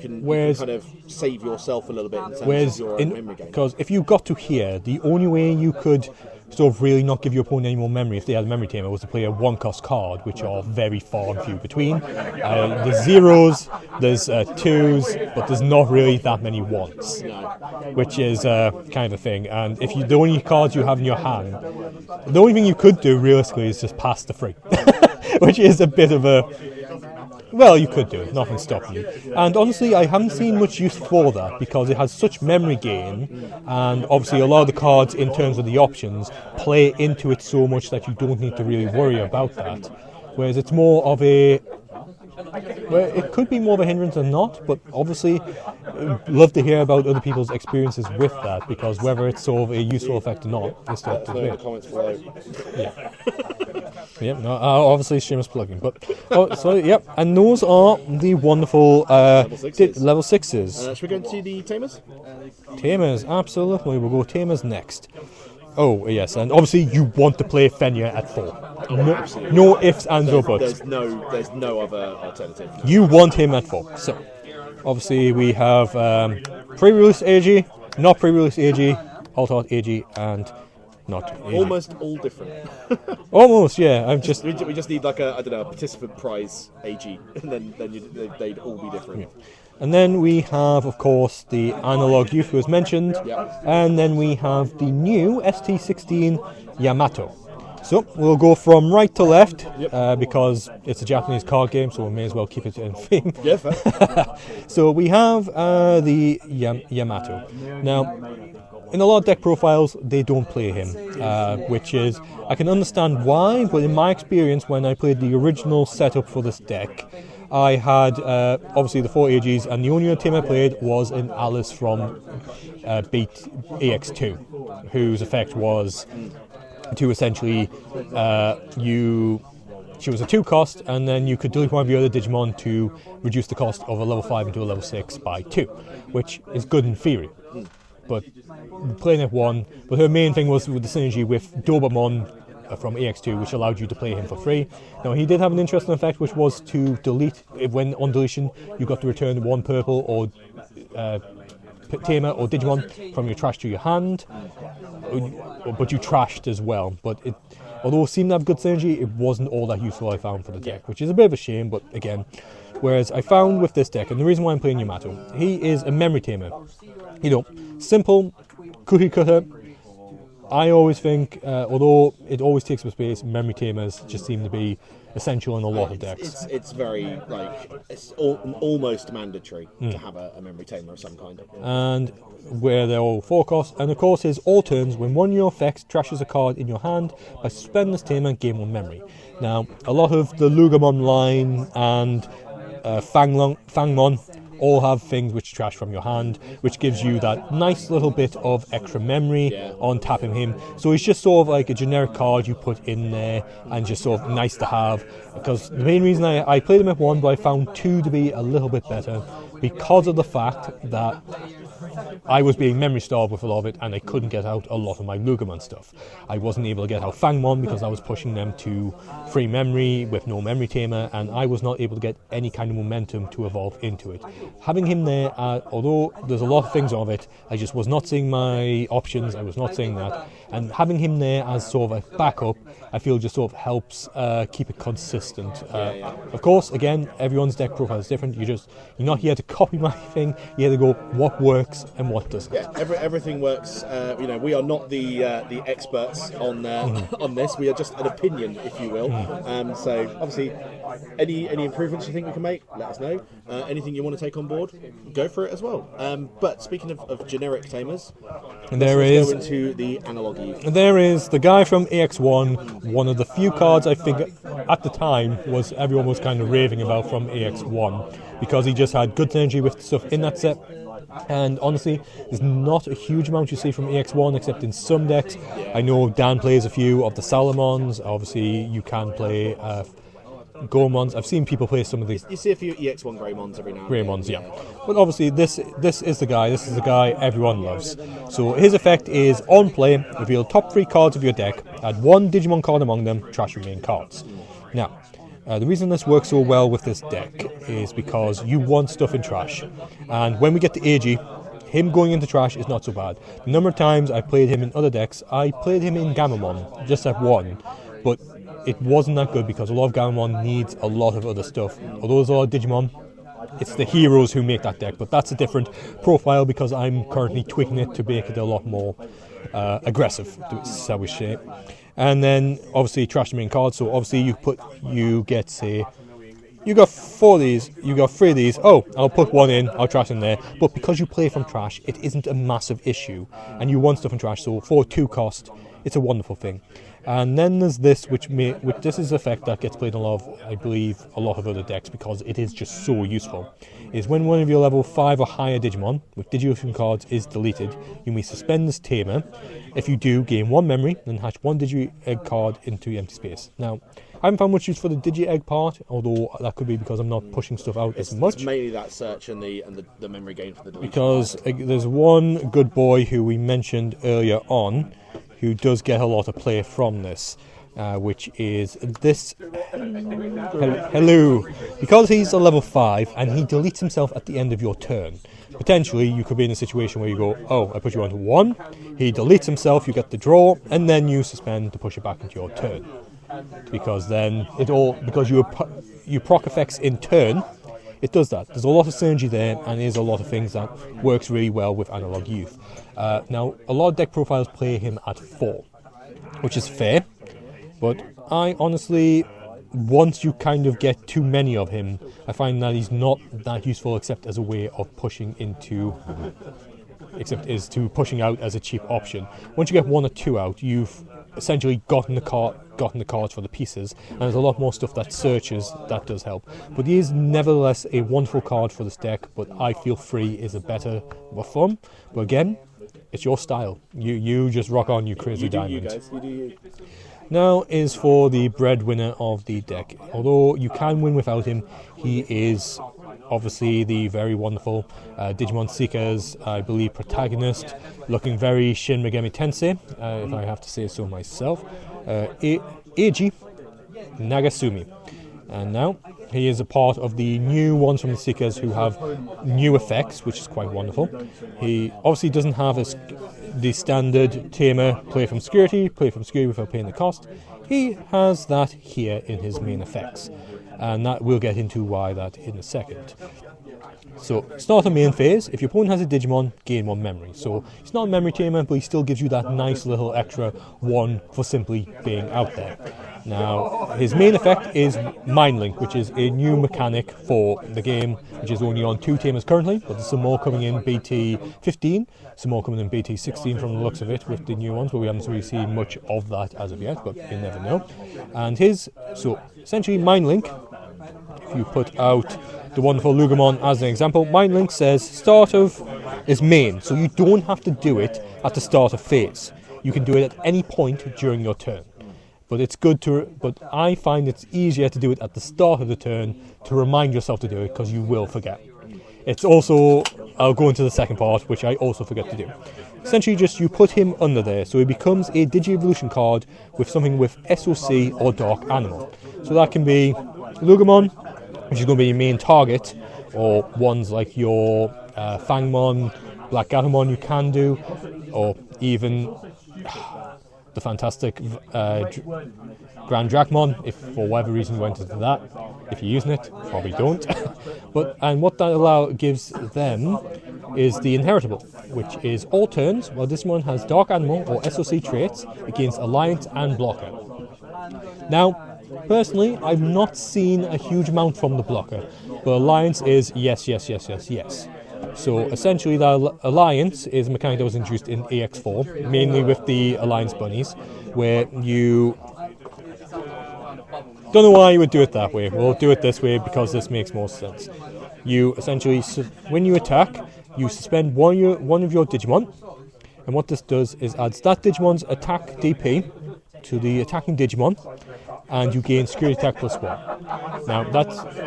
can kind of save yourself a little bit in terms of your own memory gain. Because if you got to here, the only way you could sort of really not give your opponent any more memory if they had a memory tamer was to play a 1-cost card, which are very far and few between. There's 0s, there's 2s, but there's not really that many 1s, which is kind of a thing. And if the only cards you have in your hand, the only thing you could do realistically is just pass the 3, which is a bit of a. Well, you could do it, nothing's stopping you. And honestly, I haven't seen much use for that, because it has such memory gain, and obviously a lot of the cards in terms of the options play into it so much that you don't need to really worry about that. Whereas it's more of a. Well, it could be more of a hindrance than not, but obviously love to hear about other people's experiences with that, because whether it's sort of a useful effect or not is still up to debate. Comments below. Yeah. Yep, no, obviously shameless plugging, but and those are the wonderful level 6s. Should we go into the Tamers? Tamers, absolutely. We'll go Tamers next. Oh yes, and obviously you want to play Fenya at 4. No ifs, ands, or buts. There's no other alternative. You want him at 4. So obviously we have pre-release AG, not pre-release AG, alt AG, and not AG. Almost all different. Almost, yeah. We just need like a participant prize AG, and then they'd all be different. Yeah. And then we have, of course, the analog youth who was mentioned, and then we have the new ST16 Yamato. So we'll go from right to left because it's a Japanese card game, so we may as well keep it in theme. Yeah, fair. So we have the Yamato. Now, in a lot of deck profiles, they don't play him, which is, I can understand why, but in my experience, when I played the original setup for this deck, I had obviously the 4 AGs, and the only other team I played was an Alice from EX2, whose effect was to essentially she was a 2 cost, and then you could delete one of your other Digimon to reduce the cost of a level 5 into a level 6 by 2, which is good in theory. But playing at 1, but her main thing was with the synergy with Dobamon from EX2, which allowed you to play him for free. Now, he did have an interesting effect, which was to delete, when on deletion, you got to return 1 purple or Tamer or Digimon from your trash to your hand, but you trashed as well. But although it seemed to have good synergy, it wasn't all that useful, I found, for the deck, which is a bit of a shame, but again. Whereas I found with this deck, and the reason why I'm playing Yamato, he is a memory tamer. You know, simple, cookie cutter. I always think, although it always takes up space, memory tamers just seem to be essential in a lot of decks. It's very, it's almost mandatory to have a memory tamer of some kind. And where they're all 4 costs, and of course his all turns, when one of your effects trashes a card in your hand, by suspending this tamer, gain 1 memory. Now, a lot of the Loogamon line and Fangmon all have things which trash from your hand, which gives you that nice little bit of extra memory on tapping him. So he's just sort of like a generic card you put in there and just sort of nice to have. Because the main reason I played him at 1, but I found 2 to be a little bit better because of the fact that I was being memory starved with a lot of it, and I couldn't get out a lot of my Loogamon stuff. I wasn't able to get out Fangmon because I was pushing them to free memory with no memory tamer, and I was not able to get any kind of momentum to evolve into it. Having him there, although there's a lot of things of it, I just was not seeing my options, I was not seeing that, and having him there as sort of a backup, I feel just sort of helps keep it consistent. Of course, again, everyone's deck profile is different. You're not here to copy my thing, you're here to go what works and what doesn't. Yeah, everything works. We are not the experts on this. We are just an opinion, if you will. So obviously, any improvements you think we can make, let us know. Anything you want to take on board, go for it as well. But speaking of generic tamers, let's go into the analog youth. There is the guy from AX1, one of the few cards I think at the time everyone was kind of raving about from AX1, because he just had good synergy with stuff in that set. And honestly, there's not a huge amount you see from EX1 except in some decks. I know Dan plays a few of the Salamons. Obviously, you can play Goemons. I've seen people play some of these. You see a few EX1 Greymons every now and Greymons, yeah. But obviously, this is the guy. This is the guy everyone loves. So his effect is, on play, reveal top 3 cards of your deck, add 1 Digimon card among them, trash your main cards. Now, the reason this works so well with this deck is because you want stuff in trash. And when we get to AG, him going into trash is not so bad. The number of times I played him in other decks, I played him in Gamemon, just at 1. But it wasn't that good because a lot of Gamemon needs a lot of other stuff. Although there's a lot of Digimon, it's the heroes who make that deck. But that's a different profile because I'm currently tweaking it to make it a lot more aggressive, shall we say. And then obviously trash the main card. So obviously you get say, you got 4 of these, you got 3 of these. Oh, I'll put 1 in, I'll trash in there. But because you play from trash, it isn't a massive issue, and you want stuff in trash. So for 2 cost, it's a wonderful thing. And then there's this, which this is an effect that gets played in a lot of, I believe, a lot of other decks because it is just so useful. Is when one of your level 5 or higher Digimon with Digifusion cards is deleted, you may suspend this tamer. If you do, gain 1 memory, then hatch 1 Digi-Egg card into empty space. Now, I haven't found much use for the Digi-Egg part, although that could be because I'm not pushing stuff out as much. It's mainly that search and the memory gain for the deletion. Because there's one good boy who we mentioned earlier on, who does get a lot of play from this, which is this. Hello. Because he's a level 5 and he deletes himself at the end of your turn. Potentially, you could be in a situation where you go, oh, I put you onto 1, he deletes himself, you get the draw, and then you suspend to push it back into your turn. Because then because you proc effects in turn, it does that. There's a lot of synergy there, and there's a lot of things that works really well with Analog Youth. Now, a lot of deck profiles play him at 4, which is fair. But I honestly, once you kind of get too many of him, I find that he's not that useful except as a way of pushing out as a cheap option. Once you get 1 or 2 out, you've essentially gotten the cards for the pieces, and there's a lot more stuff that searches that does help. But he is nevertheless a wonderful card for this deck, but I feel free is a better fun. But again, it's your style. You just rock on, you crazy diamond. You guys, you do you. Now is for the breadwinner of the deck. Although you can win without him, he is obviously the very wonderful Digimon Seekers, I believe, protagonist, looking very Shin Megami Tensei, if I have to say so myself, Eiji Nagasumi. And now he is a part of the new ones from the Seekers who have new effects, which is quite wonderful. He obviously doesn't have the standard Tamer play from security without paying the cost. He has that here in his main effects, and that we'll get into why that in a second. So, start a main phase. If your opponent has a Digimon, gain 1 memory. So, he's not a memory tamer, but he still gives you that nice little extra 1 for simply being out there. Now, his main effect is Mind Link, which is a new mechanic for the game, which is only on 2 tamers currently, but there's some more coming in BT14, some more coming in BT16 from the looks of it with the new ones, but we haven't really seen much of that as of yet, but you never know. And so essentially Mind Link, if you put out the wonderful Loogamon as an example, Mind Link says start of is main, so you don't have to do it at the start of phase. You can do it at any point during your turn. But it's good but I find it's easier to do it at the start of the turn to remind yourself to do it, because you will forget. It's also, I'll go into the second part, which I also forget to do. Essentially just you put him under there, so he becomes a Digi-Evolution card with something with SOC or Dark Animal. So that can be Loogamon, which is going to be your main target, or ones like your Fangmon, Black Gatomon you can do, or even the fantastic Grand Dracmon, if for whatever reason you went into that. If you're using it, probably don't. And what that gives them is the inheritable, which is all turns, while this one has Dark Animal or SOC traits against Alliance and Blocker. Now, personally, I've not seen a huge amount from the Blocker, but Alliance is yes. So essentially the Alliance is a mechanic that was introduced in AX4, mainly with the Alliance bunnies, where you don't know why you would do it that way. We'll do it this way because this makes more sense. You essentially, when you attack, you suspend one of your Digimon, and what this does is adds that Digimon's attack DP to the attacking Digimon, and you gain security attack +1. Now,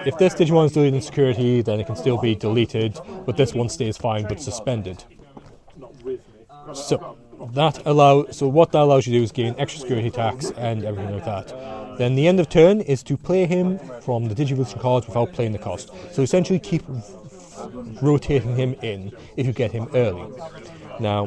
if this Digimon is deleted in security, then it can still be deleted, but this one stays fine but suspended. So what that allows you to do is gain extra security attacks and everything like that. Then the end of turn is to play him from the Digi-Evolution cards without playing the cost. So essentially keep rotating him in if you get him early. Now,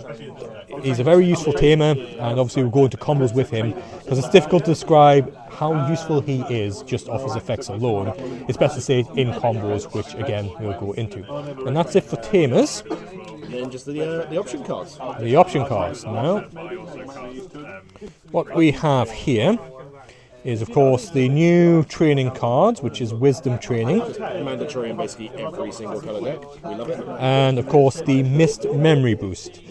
he's a very useful tamer, and obviously we'll go into combos with him, because it's difficult to describe how useful he is just off his effects alone. It's best to say it in combos, which again we'll go into. And that's it for tamers. And then just the option cards. The option cards. Now, what we have here is, of course, the new training cards, which is Wisdom Training. Mandatory in basically every single colour deck. We love it. And, of course, the Missed Memory Boost.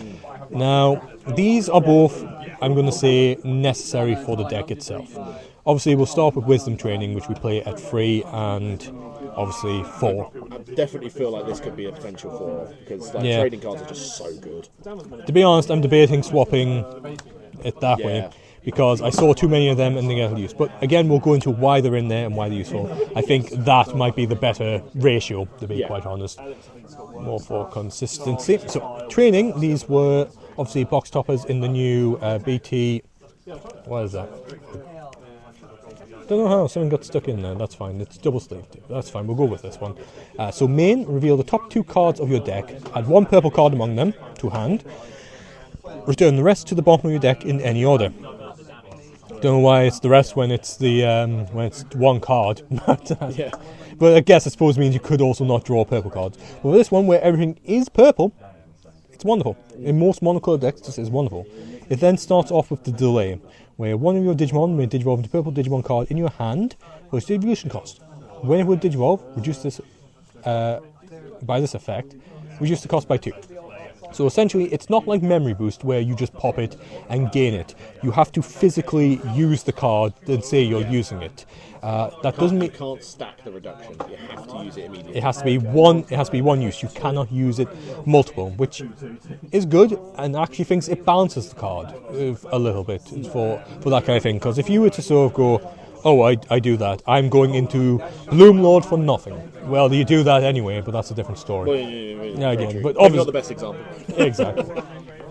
Now, these are both, I'm going to say, necessary for the deck itself. Obviously, we'll start with Wisdom Training, which we play at 3 and, obviously, 4. I definitely feel like this could be a potential 4, because trading cards are just so good. To be honest, I'm debating swapping it that way, because I saw too many of them and they get used. But again, we'll go into why they're in there and why they're useful. I think that might be the better ratio, to be quite honest. More for consistency. So, training, these were obviously box toppers in the new BT... What is that? Don't know how, something got stuck in there. That's fine, it's double sleeved. That's fine, we'll go with this one. So main, reveal the top 2 cards of your deck, add 1 purple card among them to hand, return the rest to the bottom of your deck in any order. Don't know why it's the rest when it's when it's 1 card. But I suppose it means you could also not draw purple cards. But with this one, where everything is purple, it's wonderful. In most monocolored decks, this is wonderful. It then starts off with the delay, where one of your Digimon may digivolve into purple Digimon card in your hand for its evolution cost. When it would digivolve, reduce this by this effect, reduce the cost by 2. So essentially, it's not like Memory Boost where you just pop it and gain it. You have to physically use the card and say you're using it. That doesn't mean you can't stack the reduction. You have to use it immediately. it has to be one. It has to be one use. You cannot use it multiple, which is good. And actually, thinks it balances the card a little bit for that kind of thing. Because if you were to sort of go, oh, I do that, I'm going into Bloom Lord for nothing. Well, you do that anyway, but that's a different story. Yeah, again, but maybe obviously not the best example. Exactly.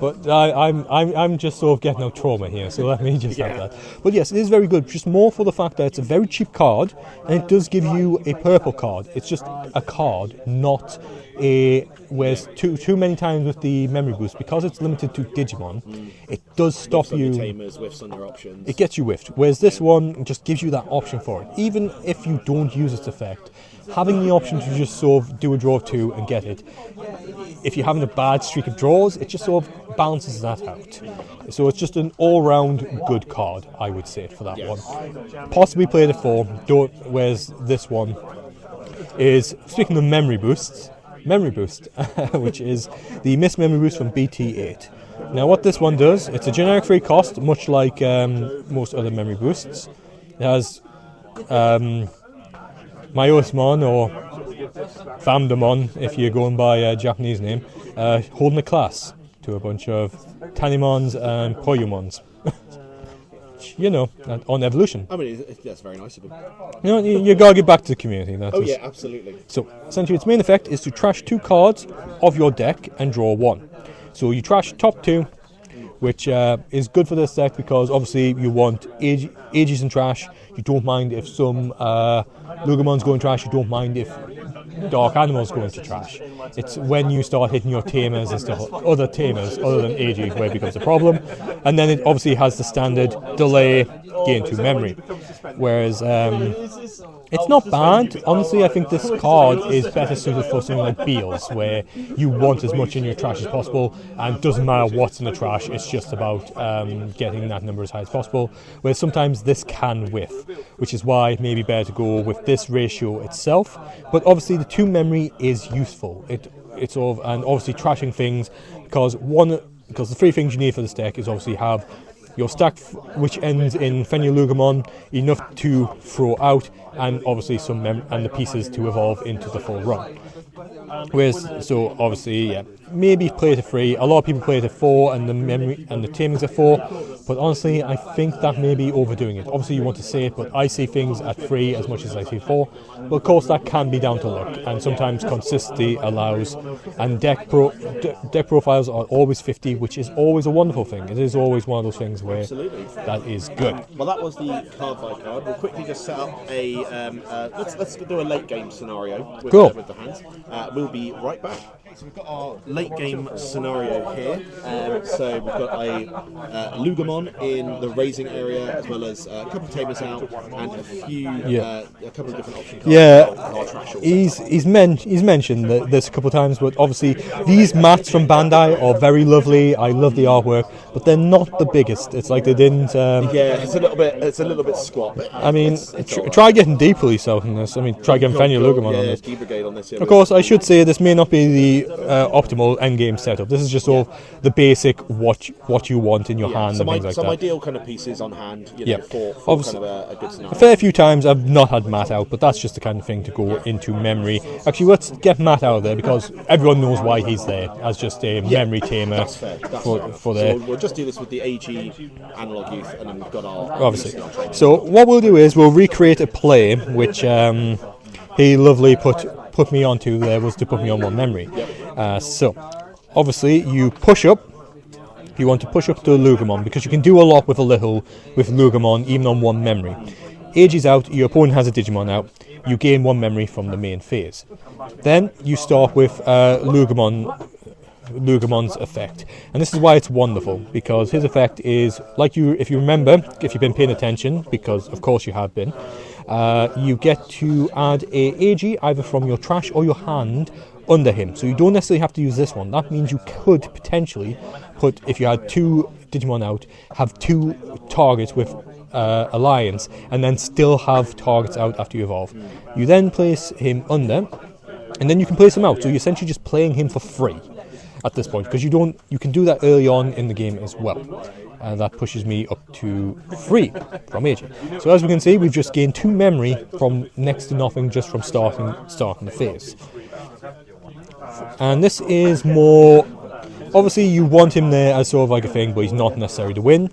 But I'm just sort of getting out trauma here, so let me just have that. But yes, it is very good, just more for the fact that it's a very cheap card, and it does give you a purple card. It's just a card, not a... Whereas too many times with the Memory Boost, because it's limited to Digimon, it does stop Whiffs on you... your Tamers, whiffs on your options. It gets you whiffed, whereas this one just gives you that option for it. Even if you don't use its effect, having the option to just sort of do a draw of 2 and get it, if you're having a bad streak of draws, it just sort of balances that out. So it's just an all-round good card, I would say, for that one. Possibly played it 4, whereas this one is, speaking of Memory Boosts, Memory Boost, which is the Miss Memory Boost from BT8. Now what this one does, it's a generic free cost, much like most other Memory Boosts. It has Myosmon or Famdamon, if you're going by a Japanese name, holding a class to a bunch of Tanimons and Poyumons. You know, on evolution. I mean, that's very nice of him. You know, you gotta get back to the community. Yeah, absolutely. So, essentially, its main effect is to trash 2 cards of your deck and draw 1. So you trash top 2, which is good for this deck because obviously you want Ages in trash. You don't mind if some Loogamon's going trash. You don't mind if Dark Animals go into trash. It's when you start hitting your Tamers and stuff, other Tamers other than AG, where it becomes a problem. And then it obviously has the standard delay gain to memory. Whereas it's not bad. Honestly, I think this card is better suited for something like Beals, where you want as much in your trash as possible, and it doesn't matter what's in the trash, it's just about getting that number as high as possible. Whereas sometimes this can whiff, which is why it may be better to go with this ratio itself. But obviously the 2 memory is useful. It's sort of, and obviously trashing things, because the 3 things you need for this deck is obviously have your stack which ends in Fenriloogamon, enough to throw out, and obviously and the pieces to evolve into the full run. Whereas, so obviously, yeah, maybe play it at 3. A lot of people play it at 4, and the memory and the tamings at 4. But honestly, I think that may be overdoing it. Obviously, you want to say it, but I see things at 3 as much as I see 4. But of course, that can be down to luck, and sometimes consistency allows. And deck profiles are always 50, which is always a wonderful thing. It is always one of those things where that is good. Well, that was the card by card. We'll quickly just set up a let's do a late game scenario with, with the hands. We'll be right back. So we've got our late game scenario here. So we've got a Loogamon in the raising area, as well as a couple of Tamers out, and a couple of different option cards. Yeah, he's mentioned this a couple of times, but obviously these mats from Bandai are very lovely. I love the artwork, but they're not the biggest. It's like they didn't. It's a little bit squat. I mean, try getting deeply south in this. I mean, try getting Fenriloogamon on this. Brigade on this. Of course, I should say this may not be the optimal endgame setup. This is just all the basic what you want in your hand and things like that. Some ideal kind of pieces on hand, for kind of a good scenario. A fair few times I've not had Matt out, but that's just the kind of thing to go into memory. Actually, let's get Matt out of there because everyone knows why he's there as just a memory tamer. That's fair. For there. So we'll just do this with the AG analog youth, and then we've got our obviously. So what we'll do is we'll recreate a play which he lovely put me onto there, was to put me on one memory. So obviously you push up. You want to push up to Loogamon because you can do a lot with Loogamon even on one memory. Age is out, your opponent has a Digimon out, you gain 1 memory from the main phase. Then you start with Loogamon's effect, and this is why it's wonderful, because his effect is like if you remember, if you've been paying attention, because of course you have been, you get to add a AG either from your trash or your hand under him, so you don't necessarily have to use this one. That means you could potentially put, if you had 2 Digimon out, have 2 targets with Alliance, and then still have targets out after you evolve. You then place him under, and then you can place him out. So you're essentially just playing him for free at this point, because you can do that early on in the game as well. And that pushes me up to 3 from AG. So as we can see, we've just gained 2 memory from next to nothing just from starting the phase. And this is more, obviously you want him there as sort of like a thing, but he's not necessary to win.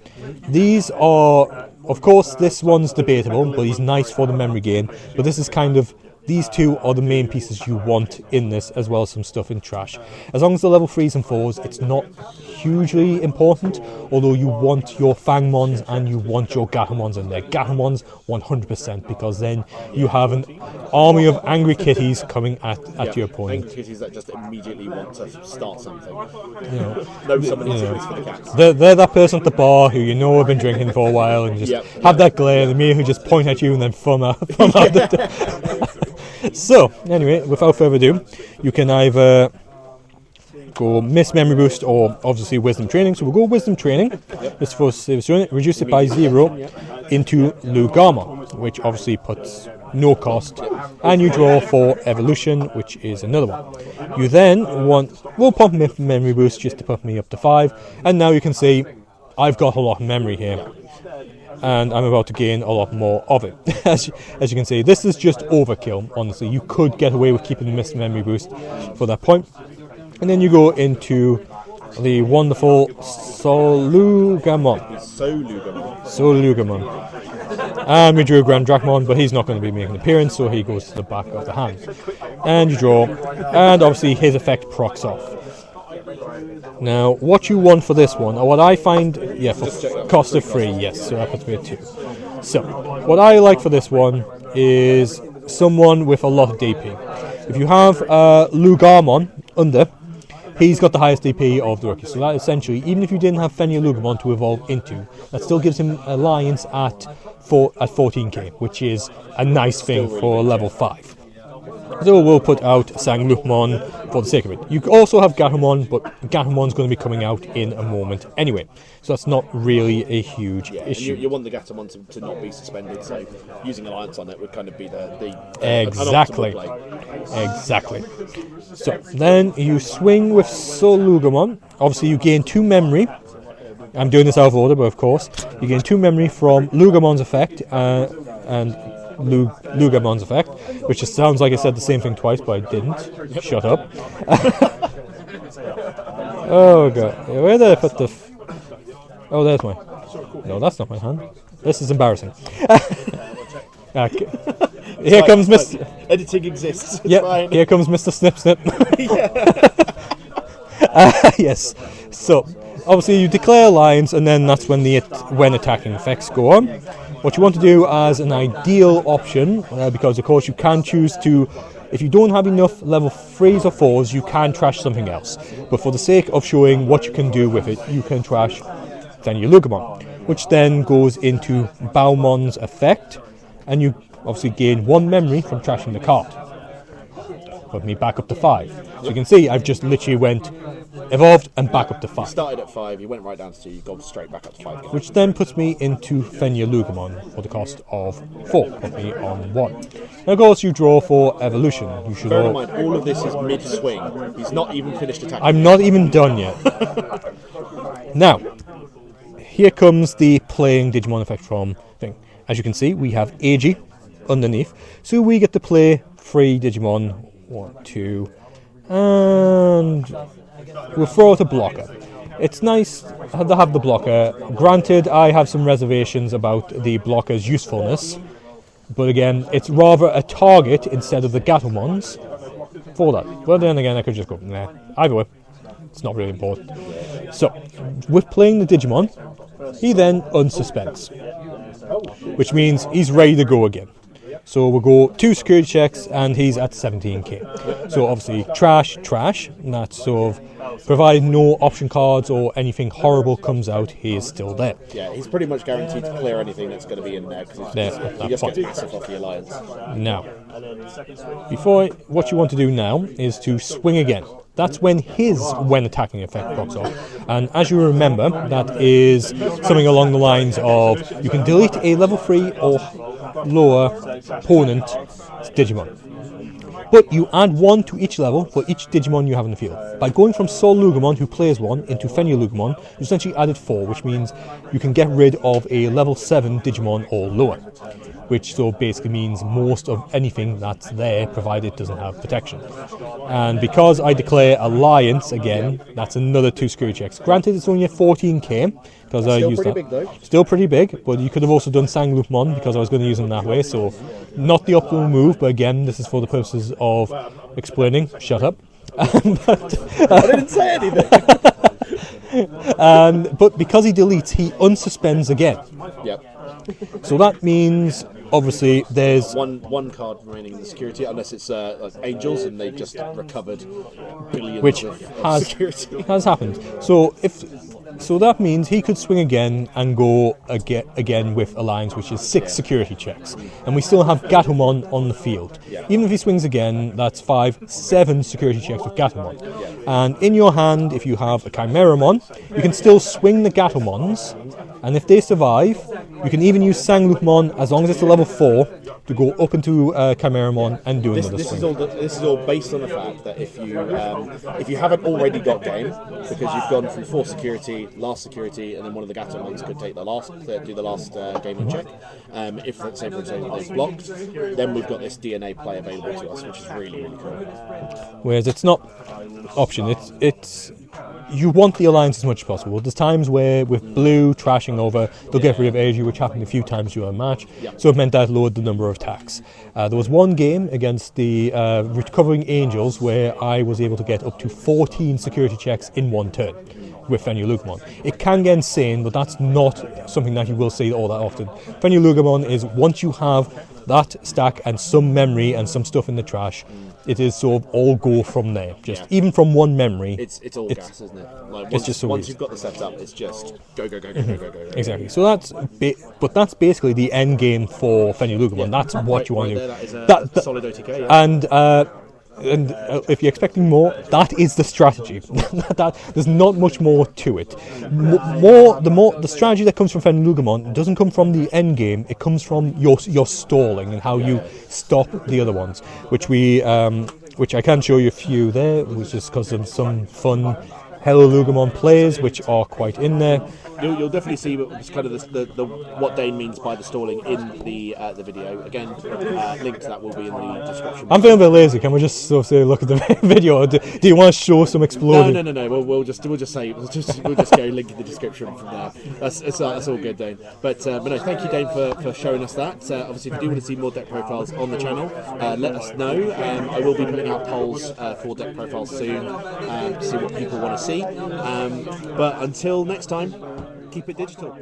These are, of course, this one's debatable, but he's nice for the memory gain. But this is kind of, these 2 are the main pieces you want in this, as well as some stuff in trash. As long as the level 3s and 4s, it's not hugely important, although you want your Fangmons and you want your Gatomons in there. Gatomons 100%, because then you have an army of angry kitties coming at your opponent. Angry kitties that just immediately want to start something. You know, No summoning series for the cats. they're that person at the bar who you know have been drinking for a while and just have that glare, and immediately just point at you and then thumb out the So, anyway, without further ado, you can either go Miss Memory Boost or obviously Wisdom Training. So we'll go Wisdom Training. This for reduce it by 0 into Loogamon, which obviously puts no cost. And you draw for Evolution, which is another one. You then we'll pump Miss Memory Boost just to put me up to 5. And now you can see I've got a lot of memory here. And I'm about to gain a lot more of it. As you can see, this is just overkill, honestly. You could get away with keeping the Missed Memory Boost for that point. And then you go into the wonderful Solugamon. And we drew Grand Drachmon, but he's not going to be making an appearance, so he goes to the back of the hand. And you draw, and obviously his effect procs off. Now, what you want for this one, or what I find, for cost of 3, yes, so that puts me at 2. So, what I like for this one is someone with a lot of DP. If you have Loogamon under, he's got the highest DP of the rookie, so that essentially, even if you didn't have Fenriloogamon to evolve into, that still gives him Alliance at 14k, which is a nice thing for level 5. So we'll put out Sangloogamon for the sake of it. You also have Gatomon, but Gatomon's going to be coming out in a moment anyway. So that's not really a huge issue. You want the Gatomon to not be suspended, so using Alliance on it would kind of be the Exactly. play. Exactly. So then you swing with Solugamon. Obviously you gain 2 memory. I'm doing this out of order, but of course. You gain 2 memory from Loogamon's effect and Loogamon's effect, which just sounds like I said the same thing twice, but I didn't. Shut up. Oh god, where did I put the? Oh, there's my. No, that's not my hand. This is embarrassing. Here comes Mr. Editing exists. Yep. Here comes Mr. Snip Snip. Yes. So obviously you declare Alliance, and then that's when when attacking effects go on. What you want to do as an ideal option, because of course you can choose to, if you don't have enough level 3s or 4s, you can trash something else. But for the sake of showing what you can do with it, you can trash Fenriloogamon, which then goes into Baumon's effect, and you obviously gain 1 memory from trashing the card. Put me back up to 5. So you can see I've just literally went evolved and back up to 5. You started at 5, you went right down to 2, you go straight back up to 5. Which then puts me into Fenriloogamon for the cost of 4. Put me on 1. Now, of course, you draw for Evolution. You should Bear in mind, all of this is mid-swing. He's not even finished attacking. I'm not even done yet. Now, here comes the playing Digimon effect from thing. As you can see, we have AG underneath. So we get to play 3 Digimon. 1, 2, and we'll throw out a blocker. It's nice to have the blocker. Granted, I have some reservations about the blocker's usefulness, but again, it's rather a target instead of the Gatomons for that. But then again, I could just go, nah, either way, it's not really important. So, with playing the Digimon, he then unsuspends, which means he's ready to go again. So we'll go 2 security checks, and he's at 17k. So obviously trash, and that's sort of, provided no option cards or anything horrible comes out, he is still there. Yeah, he's pretty much guaranteed to clear anything that's going to be in there, because he just gets massive off the Alliance. Now, what you want to do now is to swing again. That's when his when attacking effect procs off. And as you remember, that is something along the lines of you can delete a level 3 or lower opponent Digimon. But you add 1 to each level for each Digimon you have in the field. By going from Loogamon, who plays 1, into Fenriloogamon, you essentially added 4, which means you can get rid of a level 7 Digimon or lower. Which so basically means most of anything that's there, provided it doesn't have protection. And because I declare Alliance again, that's another 2 security checks. Granted, it's only a 14k, because I used that. Big, though. Still pretty big, but you could have also done Fenriloogamon, because I was going to use them that way, so not the optimal move, but again, this is for the purposes of explaining. Shut up. I didn't say anything. But because he deletes, he unsuspends again. Yep. So that means, obviously, there's one card remaining in the security, unless it's like Angels and they just recovered billions which of security. has happened. So that means he could swing again and go again with Alliance, which is 6 security checks. And we still have Gatomon on the field. Yeah. Even if he swings again, that's 7 security checks with Gatomon. And in your hand, if you have a Chimeramon, you can still swing the Gatomons, and if they survive, you can even use Fenriloogamon as long as it's a level 4 to go up into Chimeramon and do another swing. This is all based on the fact that if you haven't already got game, because you've gone from 4 security, last security, and then one of the Gatomons could take do the last gaming check. If let's say for example they've blocked, then we've got this DNA play available to us, which is really cool. Whereas it's not option. It's you want the Alliance as much as possible. There's times where with blue trashing over, they'll get rid of Asia, which happened a few times during a match. So it meant that lowered the number of attacks. There was one game against the Recovering Angels where I was able to get up to 14 security checks in one turn with Fenriloogamon. It can get insane, but that's not something that you will see all that often. Fenriloogamon is once you have that stack and some memory and some stuff in the trash, it is sort of all go from there. Just even from one memory. It's all gas, isn't it? Like it's just so once easy. you've got the setup, it's just go. Exactly. So that's basically the end game for Fenriloogamon. That's what you want to do. That is a solid OTK. Yeah. And if you're expecting more, that is the strategy. There's not much more to it. The strategy that comes from Fenriloogamon doesn't come from the end game. It comes from your stalling and how you stop the other ones, which I can show you a few there, which is because of some fun Fenriloogamon plays, which are quite in there. You'll definitely see kind of the what Dane means by the stalling in the video. Again, link to that will be in the description. I'm feeling a bit lazy. Can we just sort of say, look at the video? Or do you want to show some exploding? No. We'll just go link in the description from there. That's all good, Dane. But no, thank you, Dane, for showing us that. Obviously, if you do want to see more deck profiles on the channel, let us know. I will be putting out polls for deck profiles soon to see what people want to see. But until next time, keep it digital.